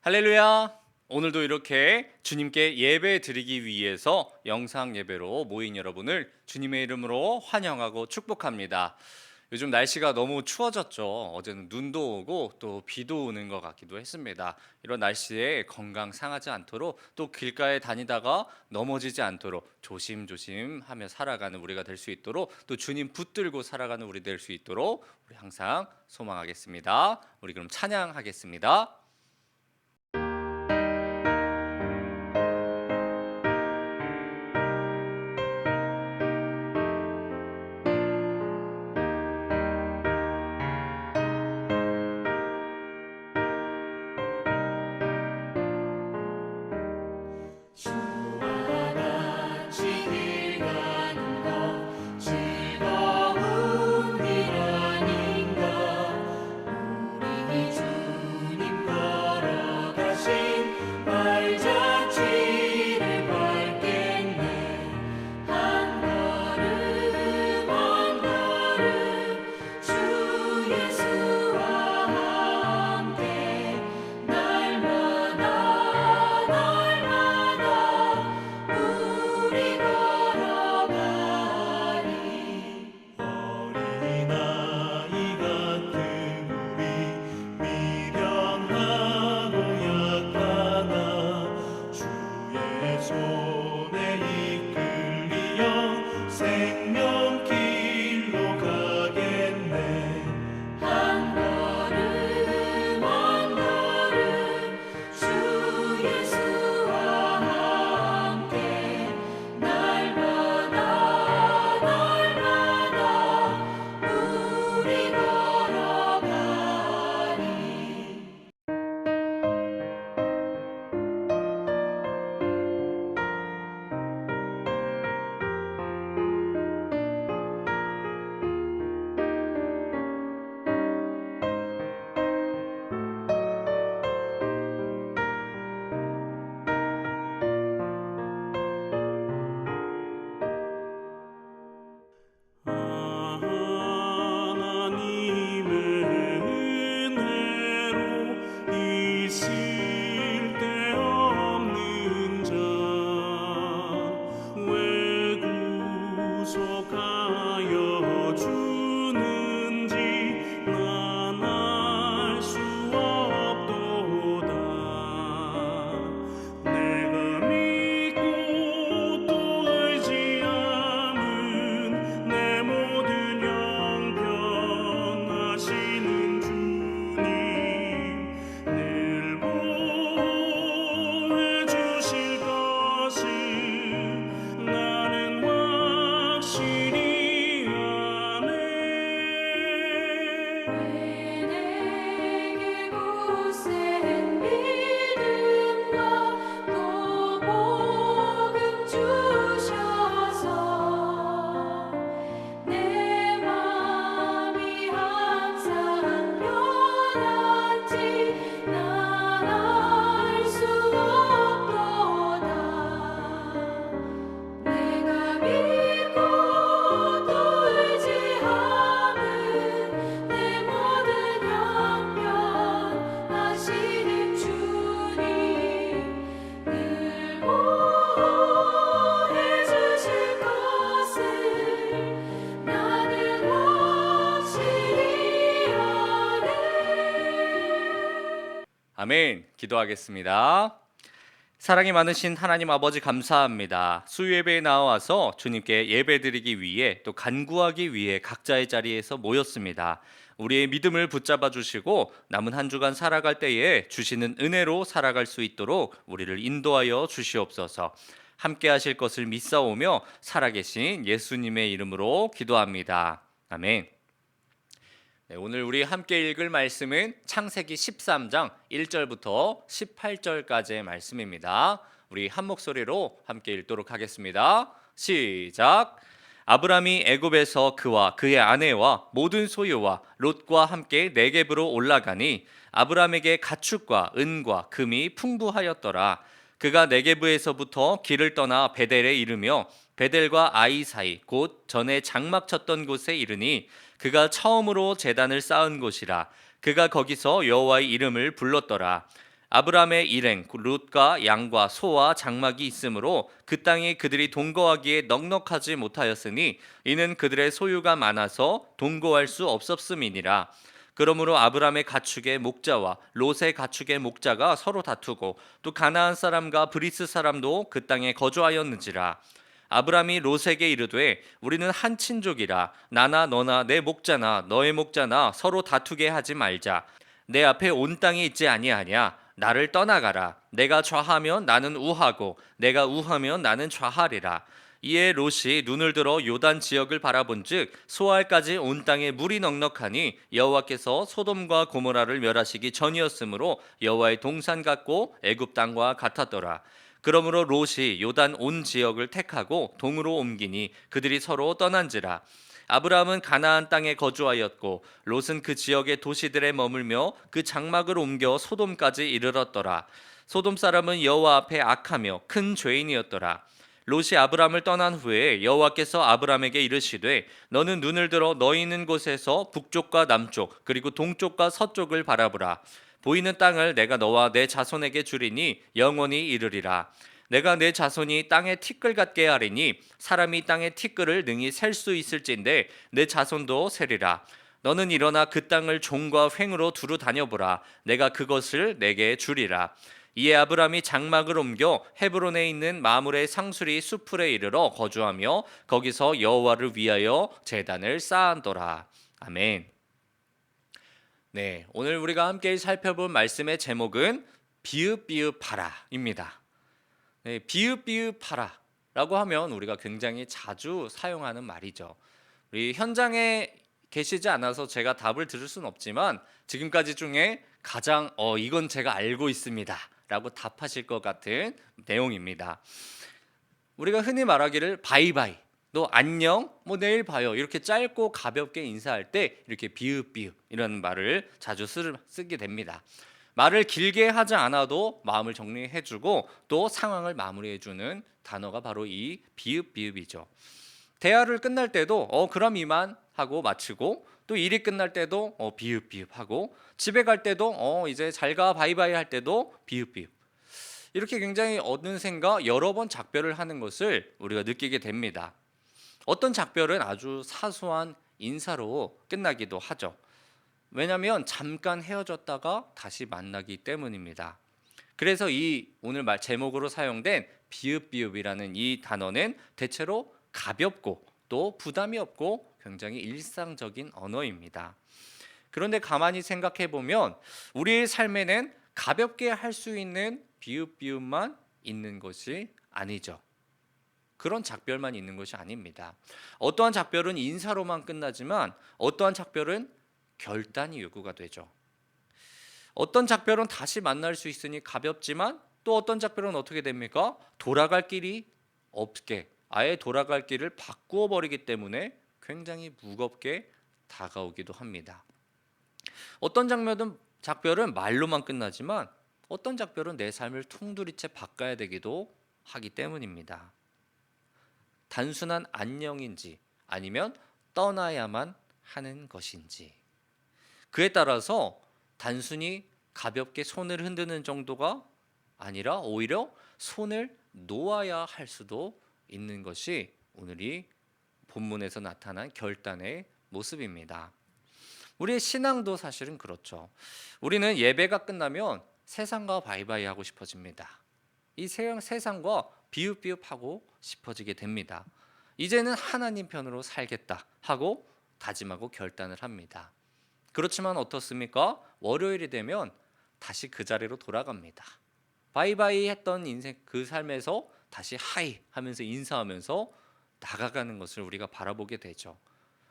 할렐루야! 오늘도 이렇게 주님께 예배 드리기 위해서 영상 예배로 모인 여러분을 주님의 이름으로 환영하고 축복합니다. 요즘 날씨가 너무 추워졌죠. 어제는 눈도 오고 또 비도 오는 것 같기도 했습니다. 이런 날씨에 건강 상하지 않도록 또 길가에 다니다가 넘어지지 않도록 조심조심 하며 살아가는 우리가 될 수 있도록 또 주님 붙들고 살아가는 우리 될 수 있도록 우리 항상 소망하겠습니다. 우리 그럼 찬양하겠습니다. 주와 같이 길 가는 것 즐거운 길 아닌가. 우리 주님 걸어가신 발자취를 밟겠네. 한 걸음 한 걸음 주 예수와 함께 날마다 우리 걸어가리. 어린아이 같은 우리 미련하고 약하나 주의 손에 이끌리어 생명길로 가겠네. 한 걸음 한 걸음 주 예수와 함께 날마다 우리 걸어가리. 하나님의 은혜로 있을 데 없는 자 왜 구속하여 주는지 난 알 수 없도다. 내가 믿고 또 의지함은 내 모든 형편하시는 주님 늘 보호해 주실 것을 나는 확실히 아네. 왜 내게 굳센 믿음과 또 복음 주셔서 내 맘이 항상 편한지 난 알 수 없도다. 내가 믿고 또 의지함은 내 모든 형편하시는 주님 늘 보호해 주실 것을 나는 확실히 아네. 아멘. 기도하겠습니다. 사랑이 많으신 하나님 아버지 감사합니다. 수요예배에 나와서 주님께 예배드리기 위해 또 간구하기 위해 각자의 자리에서 모였습니다. 우리의 믿음을 붙잡아 주시고 남은 한 주간 살아갈 때에 주시는 은혜로 살아갈 수 있도록 우리를 인도하여 주시옵소서. 함께 하실 것을 믿사오며 살아계신 예수님의 이름으로 기도합니다. 아멘. 네, 오늘 우리 함께 읽을 말씀은 창세기 13장 1절부터 18절까지의 말씀입니다. 우리 한 목소리로 함께 읽도록 하겠습니다. 시작. 아브람이 애굽에서 그와 그의 아내와 모든 소유와 롯과 함께 네겝으로 올라가니 아브람에게 가축과 은과 금이 풍부하였더라. 그가 네겝에서부터 길을 떠나 베델에 이르며 베델과 아이 사이 곧 전에 장막 쳤던 곳에 이르니 그가 처음으로 제단을 쌓은 곳이라. 그가 거기서 여호와의 이름을 불렀더라. 아브라함의 일행 룻과 양과 소와 장막이 있으므로 그 땅이 그들이 동거하기에 넉넉하지 못하였으니 이는 그들의 소유가 많아서 동거할 수 없었음이니라. 그러므로 아브라함의 가축의 목자와 롯의 가축의 목자가 서로 다투고 또 가나안 사람과 브리스 사람도 그 땅에 거주하였는지라. 아브라함이 롯에게 이르되 우리는 한 친족이라 나나 너나 내 목자나 너의 목자나 서로 다투게 하지 말자. 내 앞에 온 땅이 있지 아니하냐. 나를 떠나가라. 내가 좌하면 나는 우하고 내가 우하면 나는 좌하리라. 이에 롯이 눈을 들어 요단 지역을 바라본즉 소알까지 온 땅에 물이 넉넉하니 여호와께서 소돔과 고모라를 멸하시기 전이었으므로 여호와의 동산 같고 애굽 땅과 같았더라. 그러므로 롯이 요단 온 지역을 택하고 동으로 옮기니 그들이 서로 떠난지라. 아브라함은 가나안 땅에 거주하였고 롯은 그 지역의 도시들에 머물며 그 장막을 옮겨 소돔까지 이르렀더라. 소돔 사람은 여호와 앞에 악하며 큰 죄인이었더라. 롯이 아브라함을 떠난 후에 여호와께서 아브라함에게 이르시되 너는 눈을 들어 너희 있는 곳에서 북쪽과 남쪽 그리고 동쪽과 서쪽을 바라보라. 보이는 땅을 내가 너와 내 자손에게 주리니 영원히 이르리라. 내가 내 자손이 땅에 티끌 같게 하리니 사람이 땅의 티끌을 능히 셀 수 있을진데 내 자손도 세리라. 너는 일어나 그 땅을 종과 횡으로 두루 다녀보라. 내가 그것을 내게 주리라. 이에 아브라함이 장막을 옮겨 헤브론에 있는 마므레 상수리 수풀에 이르러 거주하며 거기서 여호와를 위하여 제단을 쌓았더라. 아멘. 네, 오늘 우리가 함께 살펴볼 말씀의 제목은 비읍비읍하라입니다. 네, 비읍비읍하라라고 하면 우리가 굉장히 자주 사용하는 말이죠. 우리 현장에 계시지 않아서 제가 답을 들을 수는 없지만 지금까지 중에 가장 이건 제가 알고 있습니다 라고 답하실 것 같은 내용입니다. 우리가 흔히 말하기를 바이바이, 너 안녕, 뭐 내일 봐요 이렇게 짧고 가볍게 인사할 때 이렇게 비읍비읍 이런 말을 자주 쓰게 됩니다. 말을 길게 하지 않아도 마음을 정리해주고 또 상황을 마무리해주는 단어가 바로 이 비읍비읍이죠. 대화를 끝날 때도 그럼 이만 하고 마치고 또 일이 끝날 때도 비읍비읍 하고 집에 갈 때도 이제 잘가 바이바이 할 때도 비읍비읍. 이렇게 굉장히 어느샌가 여러 번 작별을 하는 것을 우리가 느끼게 됩니다. 어떤 작별은 아주 사소한 인사로 끝나기도 하죠. 왜냐하면 잠깐 헤어졌다가 다시 만나기 때문입니다. 그래서 이 오늘 말 제목으로 사용된 비읍비읍이라는 이 단어는 대체로 가볍고 또 부담이 없고 굉장히 일상적인 언어입니다. 그런데 가만히 생각해 보면 우리의 삶에는 가볍게 할 수 있는 비읍비읍만 있는 것이 아니죠. 그런 작별만 있는 것이 아닙니다. 어떠한 작별은 인사로만 끝나지만 어떠한 작별은 결단이 요구가 되죠. 어떤 작별은 다시 만날 수 있으니 가볍지만 또 어떤 작별은 어떻게 됩니까? 돌아갈 길이 없게 아예 돌아갈 길을 바꾸어 버리기 때문에 굉장히 무겁게 다가오기도 합니다. 어떤 작별은 말로만 끝나지만 어떤 작별은 내 삶을 통두리째 바꿔야 되기도 하기 때문입니다. 단순한 안녕인지 아니면 떠나야만 하는 것인지 그에 따라서 단순히 가볍게 손을 흔드는 정도가 아니라 오히려 손을 놓아야 할 수도 있는 것이 오늘 이 본문에서 나타난 결단의 모습입니다. 우리의 신앙도 사실은 그렇죠. 우리는 예배가 끝나면 세상과 바이바이 하고 싶어집니다. 이 세상과 비읍비읍하고 싶어지게 됩니다. 이제는 하나님 편으로 살겠다 하고 다짐하고 결단을 합니다. 그렇지만 어떻습니까? 월요일이 되면 다시 그 자리로 돌아갑니다. 바이바이 했던 인생 그 삶에서 다시 하이 하면서 인사하면서 나가가는 것을 우리가 바라보게 되죠.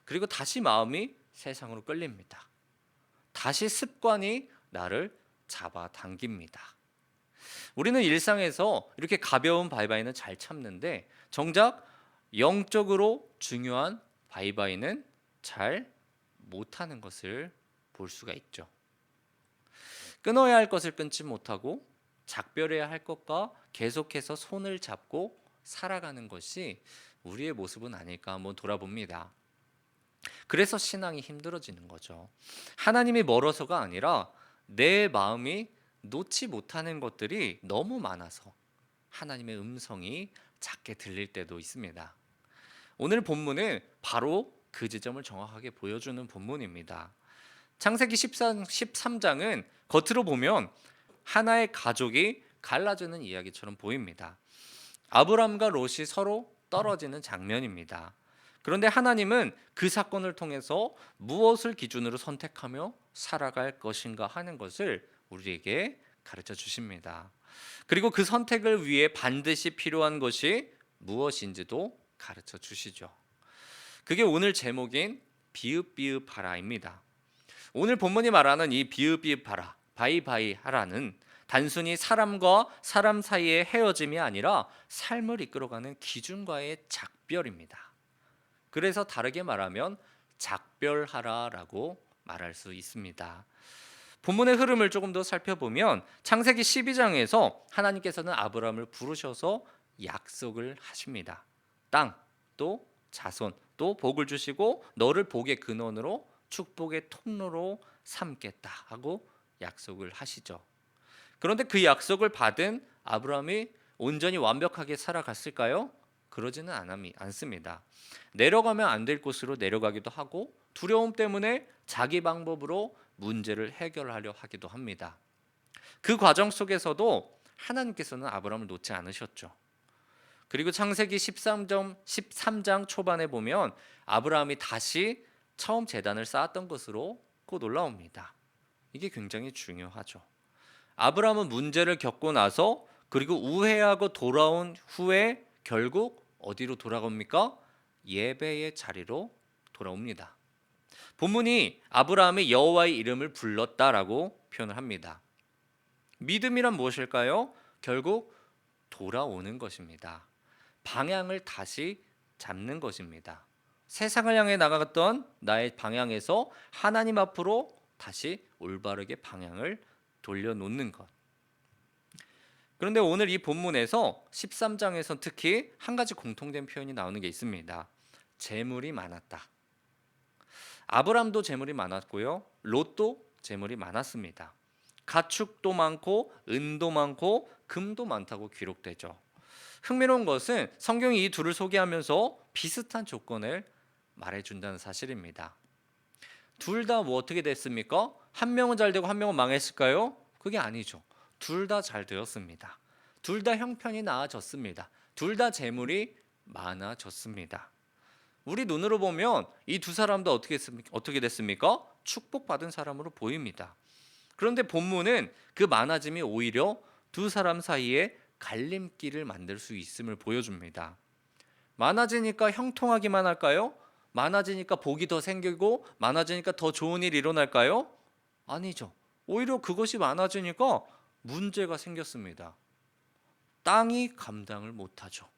그리고 다시 마음이 세상으로 끌립니다. 다시 습관이 나를 잡아당깁니다. 우리는 일상에서 이렇게 가벼운 바이바이는 잘 참는데 정작 영적으로 중요한 바이바이는 잘 못하는 것을 볼 수가 있죠. 끊어야 할 것을 끊지 못하고 작별해야 할 것과 계속해서 손을 잡고 살아가는 것이 우리의 모습은 아닐까 한번 돌아봅니다. 그래서 신앙이 힘들어지는 거죠. 하나님이 멀어서가 아니라 내 마음이 놓지 못하는 것들이 너무 많아서 하나님의 음성이 작게 들릴 때도 있습니다. 오늘 본문은 바로 그 지점을 정확하게 보여주는 본문입니다. 창세기 13장은 겉으로 보면 하나의 가족이 갈라지는 이야기처럼 보입니다. 아브람과 롯이 서로 떨어지는 장면입니다. 그런데 하나님은 그 사건을 통해서 무엇을 기준으로 선택하며 살아갈 것인가 하는 것을 우리에게 가르쳐 주십니다. 그리고 그 선택을 위해 반드시 필요한 것이 무엇인지도 가르쳐 주시죠. 그게 오늘 제목인 비읍비읍하라입니다. 오늘 본문이 말하는 이 비읍비읍하라, 바이바이하라는 단순히 사람과 사람 사이의 헤어짐이 아니라 삶을 이끌어가는 기준과의 작별입니다. 그래서 다르게 말하면 작별하라라고 말할 수 있습니다. 본문의 흐름을 조금 더 살펴보면 창세기 12장에서 하나님께서는 아브라함을 부르셔서 약속을 하십니다. 땅, 또 자손, 또 복을 주시고 너를 복의 근원으로 축복의 통로로 삼겠다 하고 약속을 하시죠. 그런데 그 약속을 받은 아브라함이 온전히 완벽하게 살아갔을까요? 그러지는 않습니다. 내려가면 안 될 곳으로 내려가기도 하고 두려움 때문에 자기 방법으로 문제를 해결하려 하기도 합니다. 그 과정 속에서도 하나님께서는 아브라함을 놓지 않으셨죠. 그리고 창세기 13장 초반에 보면 아브라함이 다시 처음 제단을 쌓았던 것으로 곧 올라옵니다. 이게 굉장히 중요하죠. 아브라함은 문제를 겪고 나서 그리고 우회하고 돌아온 후에 결국 어디로 돌아갑니까? 예배의 자리로 돌아옵니다. 본문이 아브라함이 여호와의 이름을 불렀다라고 표현을 합니다. 믿음이란 무엇일까요? 결국 돌아오는 것입니다. 방향을 다시 잡는 것입니다. 세상을 향해 나가던 나의 방향에서 하나님 앞으로 다시 올바르게 방향을 돌려놓는 것. 그런데 오늘 이 본문에서 13장에서 특히 한 가지 공통된 표현이 나오는 게 있습니다. 재물이 많았다. 아브람도 재물이 많았고요. 롯도 재물이 많았습니다. 가축도 많고 은도 많고 금도 많다고 기록되죠. 흥미로운 것은 성경이 이 둘을 소개하면서 비슷한 조건을 말해준다는 사실입니다. 둘 다 뭐 어떻게 됐습니까? 한 명은 잘 되고 한 명은 망했을까요? 그게 아니죠. 둘 다 잘 되었습니다. 둘 다 형편이 나아졌습니다. 둘 다 재물이 많아졌습니다. 우리 눈으로 보면 이 두 사람도 어떻게 됐습니까? 축복받은 사람으로 보입니다. 그런데 본문은 그 많아짐이 오히려 두 사람 사이에 갈림길을 만들 수 있음을 보여줍니다. 많아지니까 형통하기만 할까요? 많아지니까 복이 더 생기고 많아지니까 더 좋은 일이 일어날까요? 아니죠. 오히려 그것이 많아지니까 문제가 생겼습니다. 땅이 감당을 못하죠.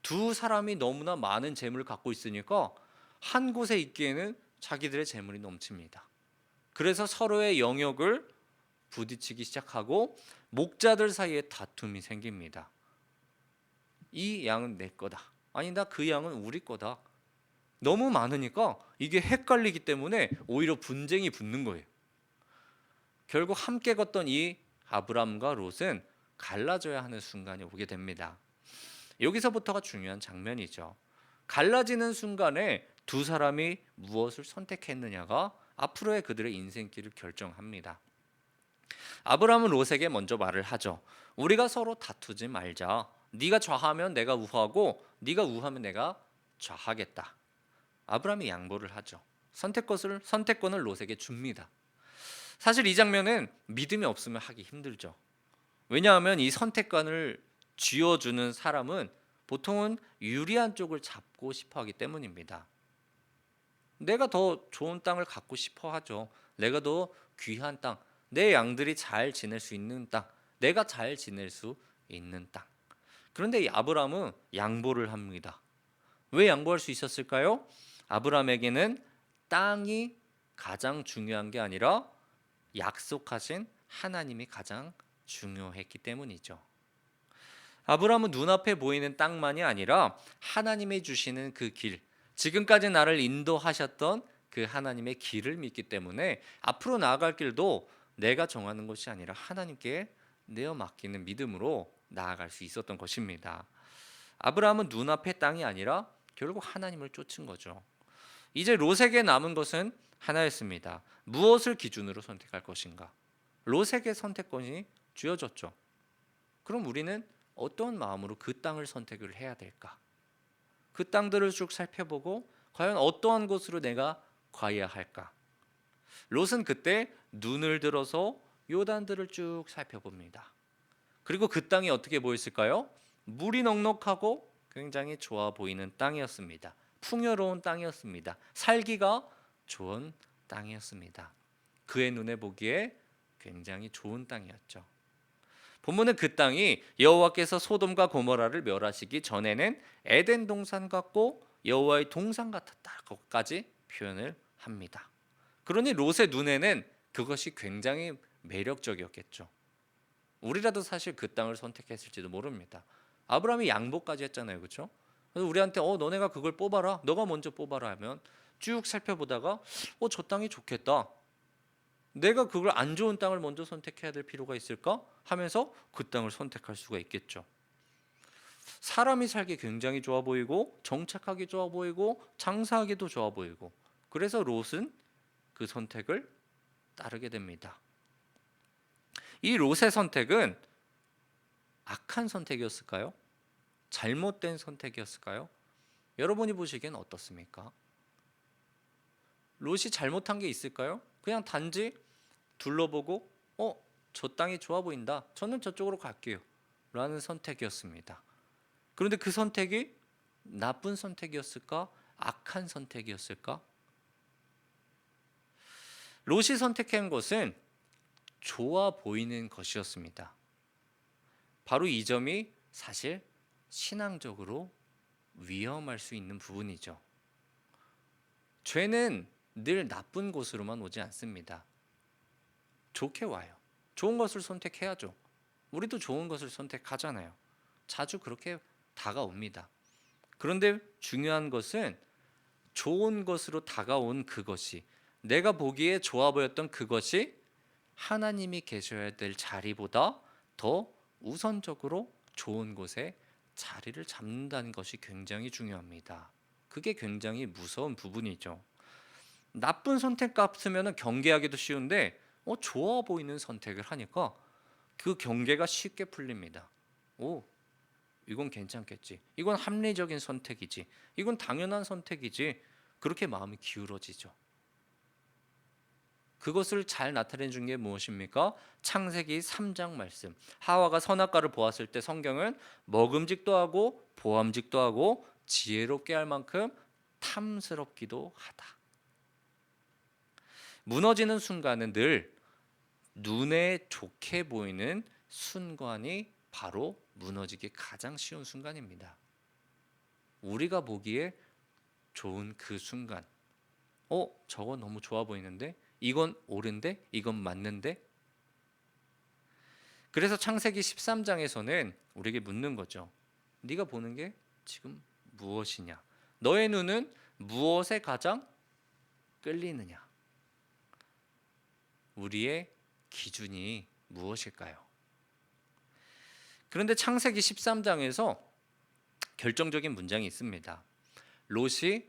두 사람이 너무나 많은 재물을 갖고 있으니까 한 곳에 있기에는 자기들의 재물이 넘칩니다. 그래서 서로의 영역을 부딪히기 시작하고 목자들 사이에 다툼이 생깁니다. 이 양은 내 거다. 아니다, 그 양은 우리 거다. 너무 많으니까 이게 헷갈리기 때문에 오히려 분쟁이 붙는 거예요. 결국 함께 걷던 이 아브람과 롯은 갈라져야 하는 순간이 오게 됩니다. 여기서부터가 중요한 장면이죠. 갈라지는 순간에 두 사람이 무엇을 선택했느냐가 앞으로의 그들의 인생길을 결정합니다. 아브람은 롯에게 먼저 말을 하죠. 우리가 서로 다투지 말자. 네가 좌하면 내가 우하고 네가 우하면 내가 좌하겠다. 아브람이 양보를 하죠. 선택권을 롯에게 줍니다. 사실 이 장면은 믿음이 없으면 하기 힘들죠. 왜냐하면 이 선택권을 쥐어주는 사람은 보통은 유리한 쪽을 잡고 싶어 하기 때문입니다. 내가 더 좋은 땅을 갖고 싶어 하죠. 내가 더 귀한 땅, 내 양들이 잘 지낼 수 있는 땅, 내가 잘 지낼 수 있는 땅. 그런데 이 아브람은 양보를 합니다. 왜 양보할 수 있었을까요? 아브람에게는 땅이 가장 중요한 게 아니라 약속하신 하나님이 가장 중요했기 때문이죠. 아브람은 눈앞에 보이는 땅만이 아니라 하나님이 주시는 그 길, 지금까지 나를 인도하셨던 그 하나님의 길을 믿기 때문에 앞으로 나아갈 길도 내가 정하는 것이 아니라 하나님께 내어 맡기는 믿음으로 나아갈 수 있었던 것입니다. 아브라함은 눈앞의 땅이 아니라 결국 하나님을 쫓은 거죠. 이제 롯에게 남은 것은 하나였습니다. 무엇을 기준으로 선택할 것인가? 롯에게 선택권이 주어졌죠. 그럼 우리는 어떤 마음으로 그 땅을 선택을 해야 될까? 그 땅들을 쭉 살펴보고 과연 어떠한 곳으로 내가 가야 할까? 롯은 그때 눈을 들어서 요단들을 쭉 살펴봅니다. 그리고 그 땅이 어떻게 보였을까요? 물이 넉넉하고 굉장히 좋아 보이는 땅이었습니다. 풍요로운 땅이었습니다. 살기가 좋은 땅이었습니다. 그의 눈에 보기에 굉장히 좋은 땅이었죠. 본문은 그 땅이 여호와께서 소돔과 고모라를 멸하시기 전에는 에덴 동산 같고 여호와의 동산 같았다고까지 표현을 합니다. 그러니 롯의 눈에는 그것이 굉장히 매력적이었겠죠. 우리라도 사실 그 땅을 선택했을지도 모릅니다. 아브라함이 양보까지 했잖아요, 그렇죠? 그래서 우리한테 너네가 그걸 뽑아라, 너가 먼저 뽑아라 하면 쭉 살펴보다가 저 땅이 좋겠다. 내가 그걸 안 좋은 땅을 먼저 선택해야 될 필요가 있을까? 하면서 그 땅을 선택할 수가 있겠죠. 사람이 살기 굉장히 좋아 보이고 정착하기 좋아 보이고 장사하기도 좋아 보이고 그래서 롯은 그 선택을 따르게 됩니다. 이 롯의 선택은 악한 선택이었을까요? 잘못된 선택이었을까요? 여러분이 보시기엔 어떻습니까? 롯이 잘못한 게 있을까요? 그냥 단지 둘러보고 저 땅이 좋아 보인다. 저는 저쪽으로 갈게요. 라는 선택이었습니다. 그런데 그 선택이 나쁜 선택이었을까? 악한 선택이었을까? 롯이 선택한 것은 좋아 보이는 것이었습니다. 바로 이 점이 사실 신앙적으로 위험할 수 있는 부분이죠. 죄는 늘 나쁜 곳으로만 오지 않습니다. 좋게 와요. 좋은 것을 선택해야죠. 우리도 좋은 것을 선택하잖아요. 자주 그렇게 다가옵니다. 그런데 중요한 것은 좋은 것으로 다가온 그것이 내가 보기에 좋아 보였던 그것이 하나님이 계셔야 될 자리보다 더 우선적으로 좋은 곳에 자리를 잡는다는 것이 굉장히 중요합니다. 그게 굉장히 무서운 부분이죠. 나쁜 선택 같으면 경계하기도 쉬운데 좋아 보이는 선택을 하니까 그 경계가 쉽게 풀립니다. 이건 괜찮겠지. 이건 합리적인 선택이지. 이건 당연한 선택이지. 그렇게 마음이 기울어지죠. 그것을 잘 나타내 준 게 무엇입니까? 창세기 3장 말씀. 하와가 선악과를 보았을 때 성경은 먹음직도 하고 보암직도 하고 지혜롭게 할 만큼 탐스럽기도 하다. 무너지는 순간은 늘 눈에 좋게 보이는 순간이 바로 무너지기 가장 쉬운 순간입니다. 우리가 보기에 좋은 그 순간, 저거 너무 좋아 보이는데, 이건 옳은데, 이건 맞는데. 그래서 창세기 13장에서는 우리에게 묻는 거죠. 네가 보는 게 지금 무엇이냐? 너의 눈은 무엇에 가장 끌리느냐? 우리의 기준이 무엇일까요? 그런데 창세기 13장에서 결정적인 문장이 있습니다. 롯이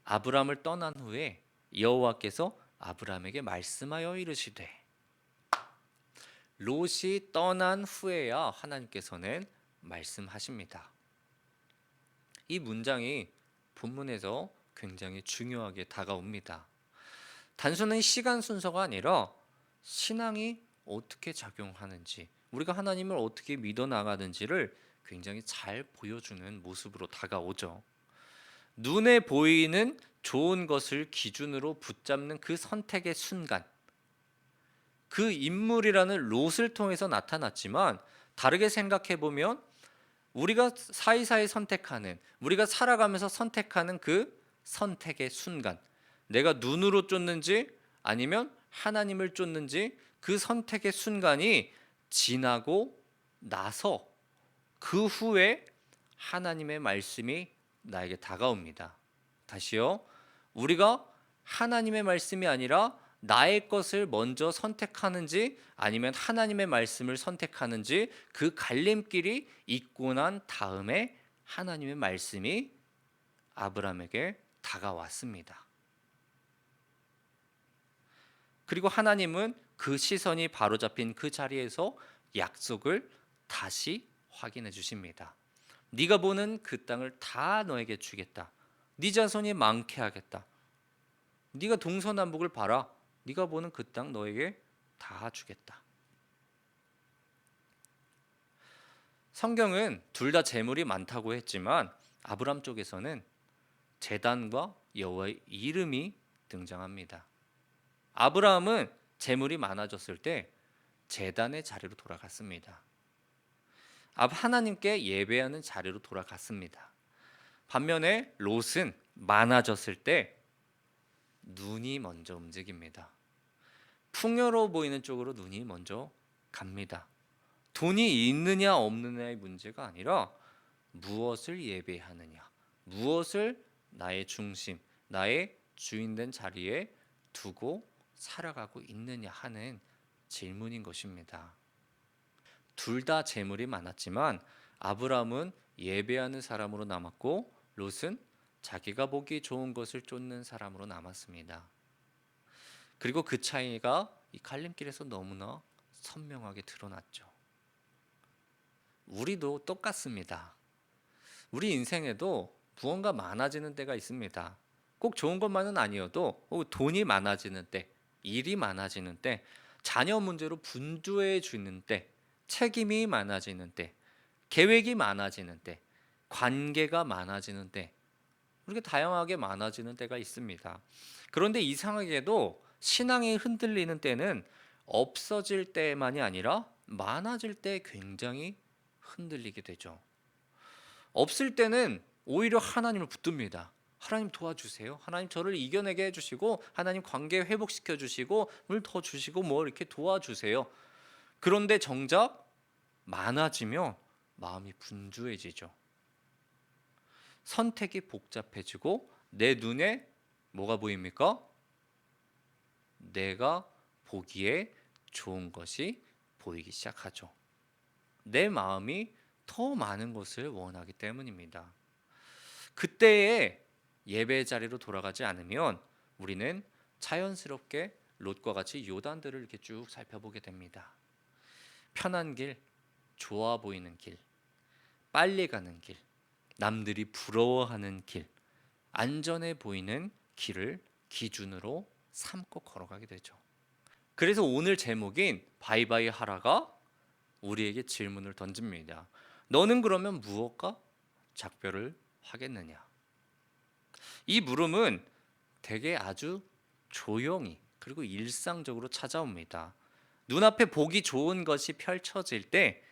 아브람을 떠난 후에 여호와께서 아브람에게 말씀하여 이르시되, 롯이 떠난 후에야 하나님께서는 말씀하십니다. 이 문장이 본문에서 굉장히 중요하게 다가옵니다. 단순한 시간 순서가 아니라 신앙이 어떻게 작용하는지, 우리가 하나님을 어떻게 믿어 나가는지를 굉장히 잘 보여주는 모습으로 다가오죠. 눈에 보이는 좋은 것을 기준으로 붙잡는 그 선택의 순간, 그 인물이라는 롯을 통해서 나타났지만 다르게 생각해 보면 우리가 사이사이 선택하는, 우리가 살아가면서 선택하는 그 선택의 순간, 내가 눈으로 쫓는지 아니면 하나님을 쫓는지 그 선택의 순간이 지나고 나서 그 후에 하나님의 말씀이 나에게 다가옵니다. 다시요. 우리가 하나님의 말씀이 아니라 나의 것을 먼저 선택하는지 아니면 하나님의 말씀을 선택하는지 그 갈림길이 있고 난 다음에 하나님의 말씀이 아브라함에게 다가왔습니다. 그리고 하나님은 그 시선이 바로잡힌 그 자리에서 약속을 다시 확인해 주십니다. 네가 보는 그 땅을 다 너에게 주겠다. 네 자손이 많게 하겠다. 네가 동서남북을 봐라. 네가 보는 그 땅 너에게 다 주겠다. 성경은 둘 다 재물이 많다고 했지만 아브람 쪽에서는 제단과 여호와의 이름이 등장합니다. 아브라함은 재물이 많아졌을 때 제단의 자리로 돌아갔습니다. 하나님께 예배하는 자리로 돌아갔습니다. 반면에 롯은 많아졌을 때 눈이 먼저 움직입니다. 풍요로워 보이는 쪽으로 눈이 먼저 갑니다. 돈이 있느냐 없느냐의 문제가 아니라 무엇을 예배하느냐, 무엇을 나의 중심, 나의 주인된 자리에 두고 살아가고 있느냐 하는 질문인 것입니다. 둘 다 재물이 많았지만 아브라함은 예배하는 사람으로 남았고 롯은 자기가 보기 좋은 것을 쫓는 사람으로 남았습니다. 그리고 그 차이가 이 갈림길에서 너무나 선명하게 드러났죠. 우리도 똑같습니다. 우리 인생에도 무언가 많아지는 때가 있습니다. 꼭 좋은 것만은 아니어도 돈이 많아지는 때, 일이 많아지는 때, 자녀 문제로 분주해지는 때, 책임이 많아지는 때, 계획이 많아지는 때, 관계가 많아지는 때, 이렇게 다양하게 많아지는 때가 있습니다. 그런데 이상하게도 신앙이 흔들리는 때는 없어질 때만이 아니라 많아질 때 굉장히 흔들리게 되죠. 없을 때는 오히려 하나님을 붙듭니다. 하나님 도와주세요. 하나님 저를 이겨내게 해주시고 하나님 관계 회복시켜 주시고 물 더 주시고 뭐 이렇게 도와주세요. 그런데 정작 많아지면 마음이 분주해지죠. 선택이 복잡해지고 내 눈에 뭐가 보입니까? 내가 보기에 좋은 것이 보이기 시작하죠. 내 마음이 더 많은 것을 원하기 때문입니다. 그때에 예배 자리로 돌아가지 않으면 우리는 자연스럽게 롯과 같이 요단들을 이렇게 쭉 살펴보게 됩니다. 편한 길, 좋아 보이는 길, 빨리 가는 길, 남들이 부러워하는 길, 안전해 보이는 길을 기준으로 삼고 걸어가게 되죠. 그래서 오늘 제목인 바이바이 하라가 우리에게 질문을 던집니다. 너는 그러면 무엇과 작별을 하겠느냐? 이 물음은 되게 아주 조용히 그리고 일상적으로 찾아옵니다. 눈앞에 보기 좋은 것이 펼쳐질 때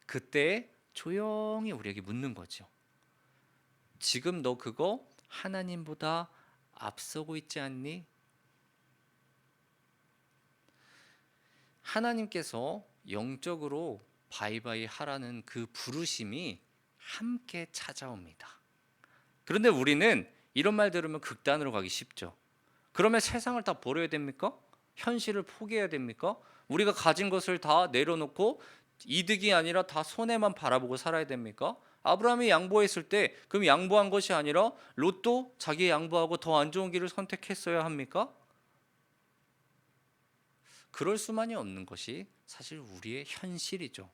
그때 조용히 우리에게 묻는 거죠. 지금 너 그거 하나님보다 앞서고 있지 않니? 하나님께서 영적으로 바이바이 하라는 그 부르심이 함께 찾아옵니다. 그런데 우리는 이런 말 들으면 극단으로 가기 쉽죠. 그러면 세상을 다 버려야 됩니까? 현실을 포기해야 됩니까? 우리가 가진 것을 다 내려놓고 이득이 아니라 다 손해만 바라보고 살아야 됩니까? 아브라함이 양보했을 때 그럼 양보한 것이 아니라 롯도 자기 양보하고 더 안 좋은 길을 선택했어야 합니까? 그럴 수만이 없는 것이 사실 우리의 현실이죠.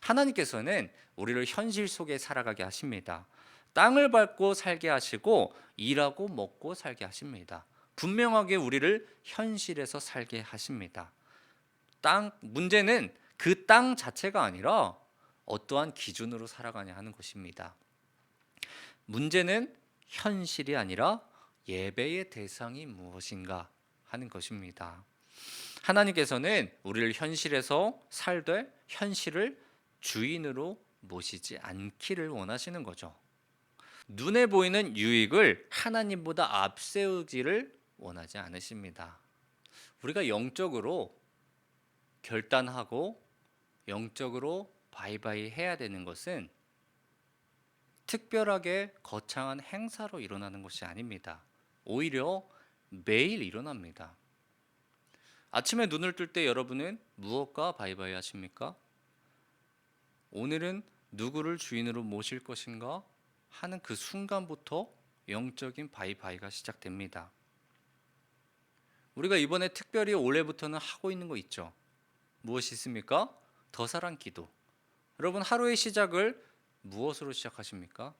하나님께서는 우리를 현실 속에 살아가게 하십니다. 땅을 밟고 살게 하시고 일하고 먹고 살게 하십니다. 분명하게 우리를 현실에서 살게 하십니다. 문제는 그 땅 자체가 아니라 어떠한 기준으로 살아가냐 하는 것입니다. 문제는 현실이 아니라 예배의 대상이 무엇인가 하는 것입니다. 하나님께서는 우리를 현실에서 살되 현실을 주인으로 모시지 않기를 원하시는 거죠. 눈에 보이는 유익을 하나님보다 앞세우지를 원하지 않으십니다. 우리가 영적으로 결단하고 영적으로 바이바이 해야 되는 것은 특별하게 거창한 행사로 일어나는 것이 아닙니다. 오히려 매일 일어납니다. 아침에 눈을 뜰 때 여러분은 무엇과 바이바이 하십니까? 오늘은 누구를 주인으로 모실 것인가 하는 그 순간부터 영적인 바이바이가 시작됩니다. 우리가 이번에 특별히 올해부터는 하고 있는 거 있죠. 무엇이 있습니까? 더 사랑 기도. 여러분 하루의 시작을 무엇으로 시작하십니까?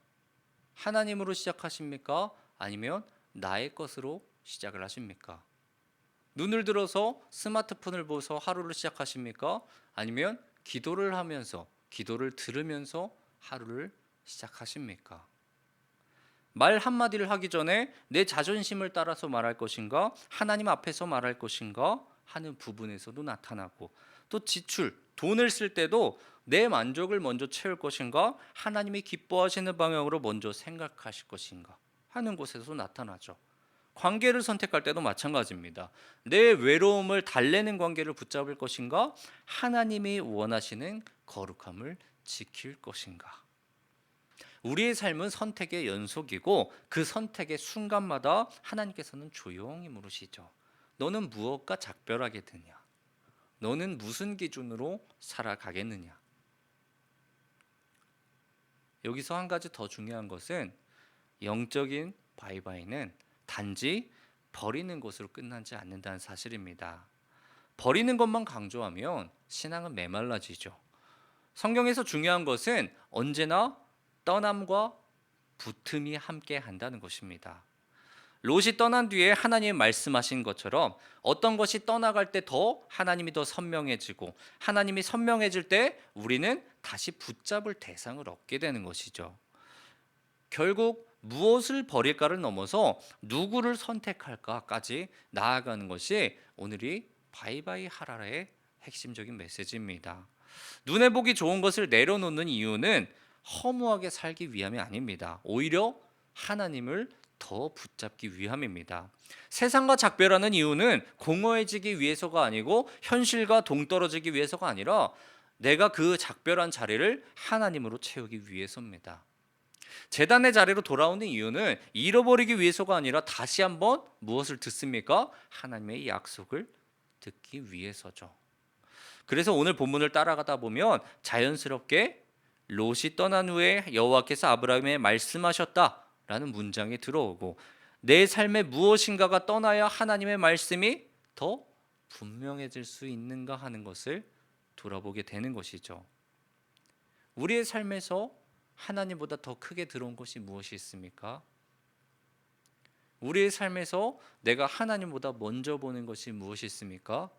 하나님으로 시작하십니까? 아니면 나의 것으로 시작을 하십니까? 눈을 들어서 스마트폰을 보면서 하루를 시작하십니까? 아니면 기도를 하면서 기도를 들으면서 하루를 시작하십니까? 말 한마디를 하기 전에 내 자존심을 따라서 말할 것인가? 하나님 앞에서 말할 것인가? 하는 부분에서도 나타나고, 또 지출, 돈을 쓸 때도 내 만족을 먼저 채울 것인가? 하나님이 기뻐하시는 방향으로 먼저 생각하실 것인가? 하는 곳에서 나타나죠. 관계를 선택할 때도 마찬가지입니다. 내 외로움을 달래는 관계를 붙잡을 것인가? 하나님이 원하시는 거룩함을 지킬 것인가? 우리의 삶은 선택의 연속이고 그 선택의 순간마다 하나님께서는 조용히 물으시죠. 너는 무엇과 작별하게 되냐? 너는 무슨 기준으로 살아가겠느냐? 여기서 한 가지 더 중요한 것은 영적인 바이바이는 단지 버리는 것으로 끝나지 않는다는 사실입니다. 버리는 것만 강조하면 신앙은 메말라지죠. 성경에서 중요한 것은 언제나 떠남과 붙음이 함께 한다는 것입니다. 롯이 떠난 뒤에 하나님이 말씀하신 것처럼 어떤 것이 떠나갈 때 더 하나님이 더 선명해지고, 하나님이 선명해질 때 우리는 다시 붙잡을 대상을 얻게 되는 것이죠. 결국 무엇을 버릴까를 넘어서 누구를 선택할까까지 나아가는 것이 오늘이 바이바이 하라의 핵심적인 메시지입니다. 눈에 보기 좋은 것을 내려놓는 이유는 허무하게 살기 위함이 아닙니다. 오히려 하나님을 더 붙잡기 위함입니다. 세상과 작별하는 이유는 공허해지기 위해서가 아니고 현실과 동떨어지기 위해서가 아니라 내가 그 작별한 자리를 하나님으로 채우기 위해서입니다. 제단의 자리로 돌아오는 이유는 잃어버리기 위해서가 아니라 다시 한번 무엇을 듣습니까? 하나님의 약속을 듣기 위해서죠. 그래서 오늘 본문을 따라가다 보면 자연스럽게 롯이 떠난 후에 여호와께서 아브라함에 말씀하셨다라는 문장이 들어오고, 내 삶에 무엇인가가 떠나야 하나님의 말씀이 더 분명해질 수 있는가 하는 것을 돌아보게 되는 것이죠. 우리의 삶에서 하나님보다 더 크게 들어온 것이 무엇이 있습니까? 우리의 삶에서 내가 하나님보다 먼저 보는 것이 무엇이 있습니까?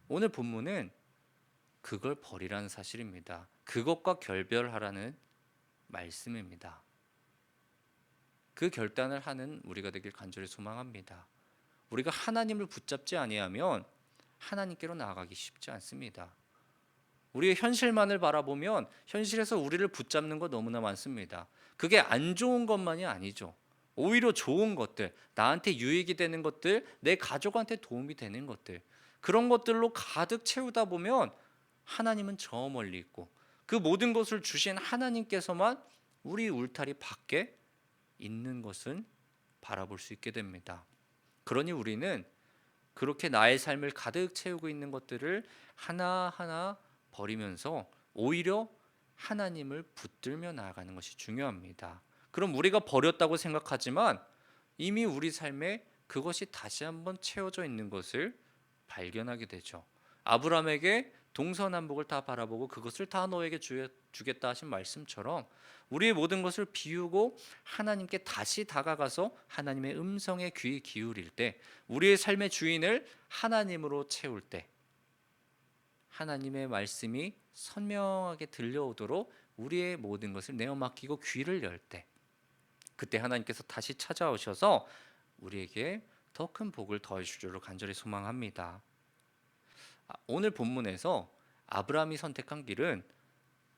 오늘 본문은 그걸 버리라는 사실입니다. 그것과 결별하라는 말씀입니다. 그 결단을 하는 우리가 되길 간절히 소망합니다. 우리가 하나님을 붙잡지 아니하면 하나님께로 나아가기 쉽지 않습니다. 우리의 현실만을 바라보면 현실에서 우리를 붙잡는 것 너무나 많습니다. 그게 안 좋은 것만이 아니죠. 오히려 좋은 것들, 나한테 유익이 되는 것들, 내 가족한테 도움이 되는 것들, 그런 것들로 가득 채우다 보면 하나님은 저 멀리 있고 그 모든 것을 주신 하나님께서만 우리 울타리 밖에 있는 것은 바라볼 수 있게 됩니다. 그러니 우리는 그렇게 나의 삶을 가득 채우고 있는 것들을 하나하나 버리면서 오히려 하나님을 붙들며 나아가는 것이 중요합니다. 그럼 우리가 버렸다고 생각하지만 이미 우리 삶에 그것이 다시 한번 채워져 있는 것을 발견하게 되죠. 아브라함에게 동서남북을 다 바라보고 그것을 다 너에게 주겠다 하신 말씀처럼 우리의 모든 것을 비우고 하나님께 다시 다가가서 하나님의 음성에 귀 기울일 때, 우리의 삶의 주인을 하나님으로 채울 때, 하나님의 말씀이 선명하게 들려오도록 우리의 모든 것을 내어 맡기고 귀를 열 때, 그때 하나님께서 다시 찾아오셔서 우리에게 더 큰 복을 더해줄 줄로 간절히 소망합니다. 오늘 본문에서 아브라함이 선택한 길은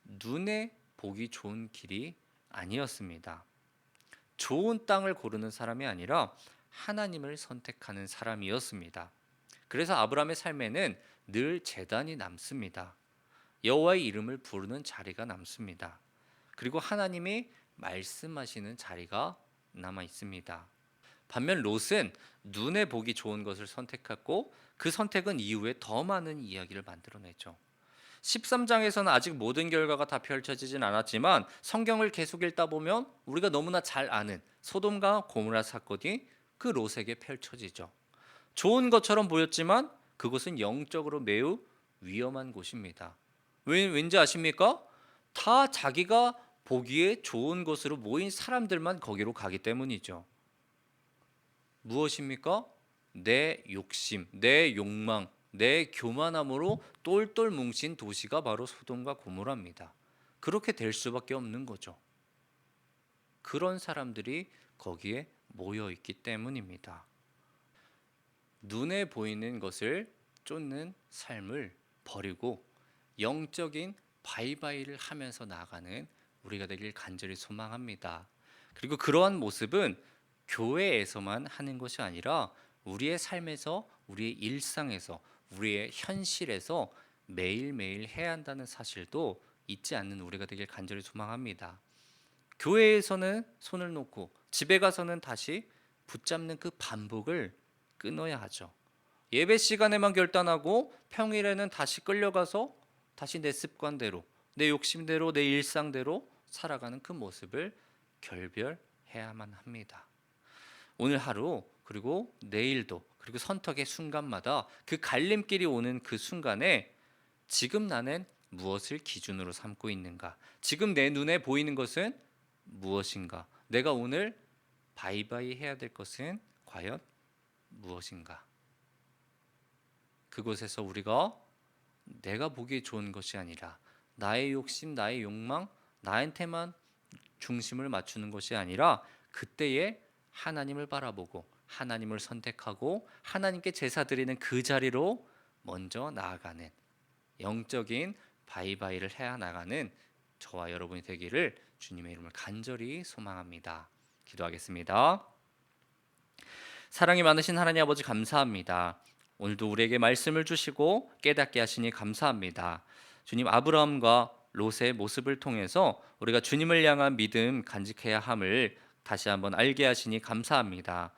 눈에 보기 좋은 길이 아니었습니다. 좋은 땅을 고르는 사람이 아니라 하나님을 선택하는 사람이었습니다. 그래서 아브라함의 삶에는 늘 제단이 남습니다. 여호와의 이름을 부르는 자리가 남습니다. 그리고 하나님이 말씀하시는 자리가 남아 있습니다. 반면 롯은 눈에 보기 좋은 것을 선택했고 그 선택은 이후에 더 많은 이야기를 만들어내죠. 13장에서는 아직 모든 결과가 다 펼쳐지진 않았지만 성경을 계속 읽다 보면 우리가 너무나 잘 아는 소돔과 고모라 사건이 그 롯에게 펼쳐지죠. 좋은 것처럼 보였지만 그곳은 영적으로 매우 위험한 곳입니다. 왠지 아십니까? 다 자기가 보기에 좋은 곳으로 모인 사람들만 거기로 가기 때문이죠. 무엇입니까? 내 욕심, 내 욕망, 내 교만함으로 똘똘 뭉친 도시가 바로 소돔과 고모라입니다. 그렇게 될 수밖에 없는 거죠. 그런 사람들이 거기에 모여 있기 때문입니다. 눈에 보이는 것을 쫓는 삶을 버리고 영적인 바이바이를 하면서 나아가는 우리가 되길 간절히 소망합니다. 그리고 그러한 모습은 교회에서만 하는 것이 아니라 우리의 삶에서, 우리의 일상에서, 우리의 현실에서 매일매일 해야 한다는 사실도 잊지 않는 우리가 되길 간절히 소망합니다. 교회에서는 손을 놓고 집에 가서는 다시 붙잡는 그 반복을 끊어야 하죠. 예배 시간에만 결단하고 평일에는 다시 끌려가서 다시 내 습관대로, 내 욕심대로, 내 일상대로 살아가는 그 모습을 결별해야만 합니다. 오늘 하루 그리고 내일도 그리고 선택의 순간마다 그 갈림길이 오는 그 순간에 지금 나는 무엇을 기준으로 삼고 있는가? 지금 내 눈에 보이는 것은 무엇인가? 내가 오늘 바이바이 해야 될 것은 과연 무엇인가? 그곳에서 우리가 내가 보기에 좋은 것이 아니라 나의 욕심, 나의 욕망, 나한테만 중심을 맞추는 것이 아니라 그때에 하나님을 바라보고 하나님을 선택하고 하나님께 제사 드리는 그 자리로 먼저 나아가는 영적인 바이바이를 해야 나가는 저와 여러분이 되기를 주님의 이름을 간절히 소망합니다. 기도하겠습니다. 사랑이 많으신 하나님 아버지 감사합니다. 오늘도 우리에게 말씀을 주시고 깨닫게 하시니 감사합니다. 주님, 아브라함과 롯의 모습을 통해서 우리가 주님을 향한 믿음 간직해야 함을 다시 한번 알게 하시니 감사합니다.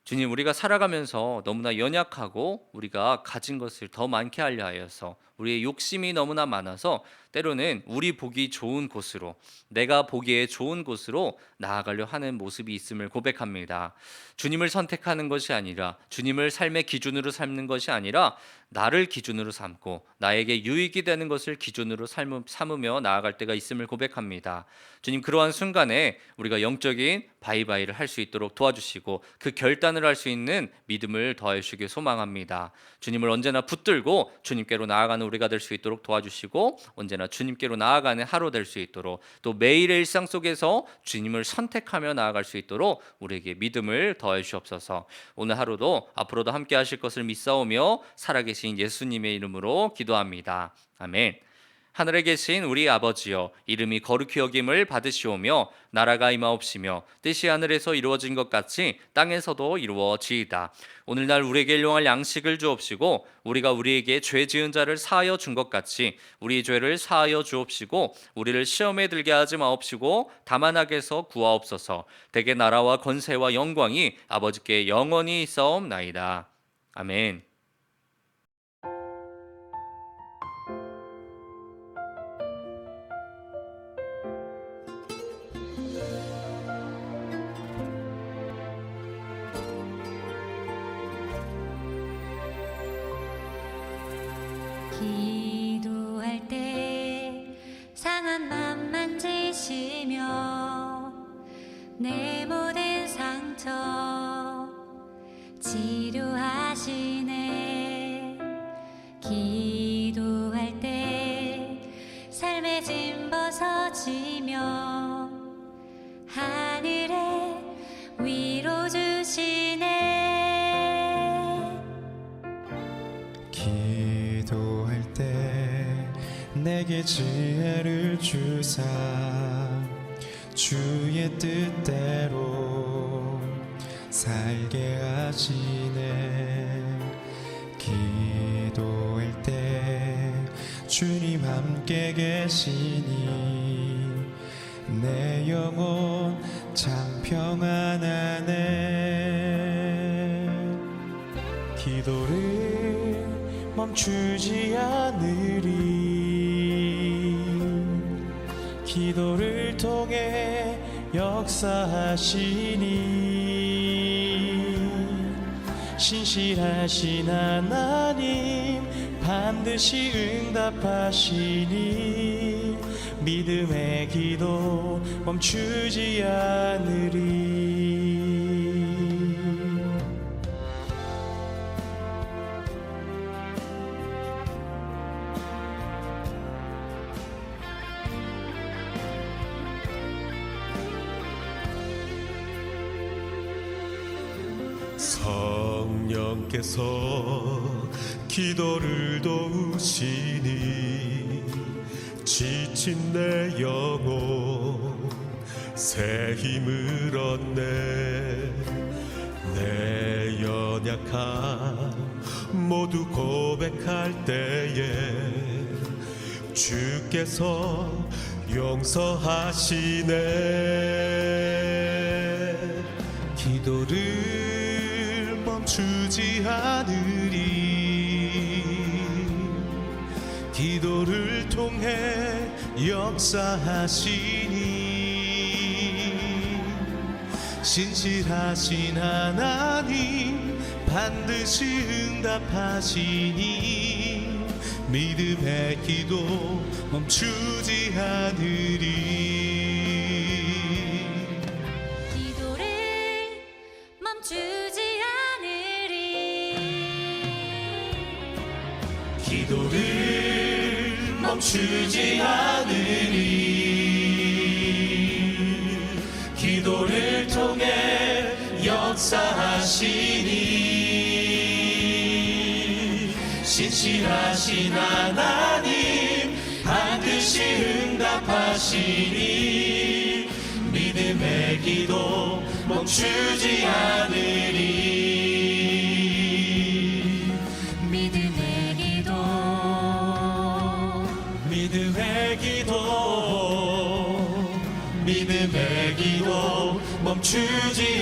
주님, 우리가 살아가면서 너무나 연약하고 우리가 가진 것을 더 많게 하려 하여서 우리의 욕심이 너무나 많아서 때로는 우리 보기 좋은 곳으로, 내가 보기에 좋은 곳으로 나아가려 하는 모습이 있음을 고백합니다. 주님을 선택하는 것이 아니라, 주님을 삶의 기준으로 삼는 것이 아니라 나를 기준으로 삼고 나에게 유익이 되는 것을 기준으로 삼으며 나아갈 때가 있음을 고백합니다. 주님, 그러한 순간에 우리가 영적인 바이바이를 할 수 있도록 도와주시고 그 결단을 할 수 있는 믿음을 더해 주시길 소망합니다. 주님을 언제나 붙들고 주님께로 나아가는 우리가 될 수 있도록 도와주시고 언제나 주님께로 나아가는 하루 될 수 있도록, 또 매일의 일상 속에서 주님을 선택하며 나아갈 수 있도록 우리에게 믿음을 더해 주옵소서. 오늘 하루도 앞으로도 함께 하실 것을 믿사오며 살아계신 예수님의 이름으로 기도합니다. 아멘. 하늘에 계신 우리 아버지여, 이름이 거룩히 여김을 받으시오며 나라가 임하옵시며 뜻이 하늘에서 이루어진 것 같이 땅에서도 이루어지이다. 오늘날 우리에게 일용할 양식을 주옵시고 우리가 우리에게 죄 지은 자를 사하여 준 것 같이 우리 죄를 사하여 주옵시고 우리를 시험에 들게 하지 마옵시고 다만 악에서 구하옵소서. 대개 나라와 권세와 영광이 아버지께 영원히 있사옵나이다. 아멘. 기도할 때 상한 맘 만지시며 내 모든 상처 치료하시네. 기도할 때 삶의 짐 벗어지며 하늘에 위로 주시네. 기도할 때 내게 지혜를 주사 주의 뜻대로 살게 하시네. 기도할 때 주님 함께 계시니 내 영혼 참 평안하네. 기도를 멈추지 않으리. 기도를 통해 역사하시니 신실하신 하나님 반드시 응답하시니 믿음의 기도 멈추지 않으리. 성령께서 기도를 도우시니 지친 내 영혼 새 힘을 얻네. 내 연약함 모두 고백할 때에 주께서 용서하시네. 기도를 멈추지 않으리. 기도를 통해 역사하시니 신실하신 하나님 반드시 응답하시니 믿음의 기도 멈추지 않으리. 기도를 멈추지 않으리. 기도를 멈추지 않으리. 기도를 통해 역사하시니 신실하신 하나님 반드시 응답하시니 믿음의 기도 멈추지 않으리. 믿음의 기도 믿음의 기도 믿음의 기도 멈추지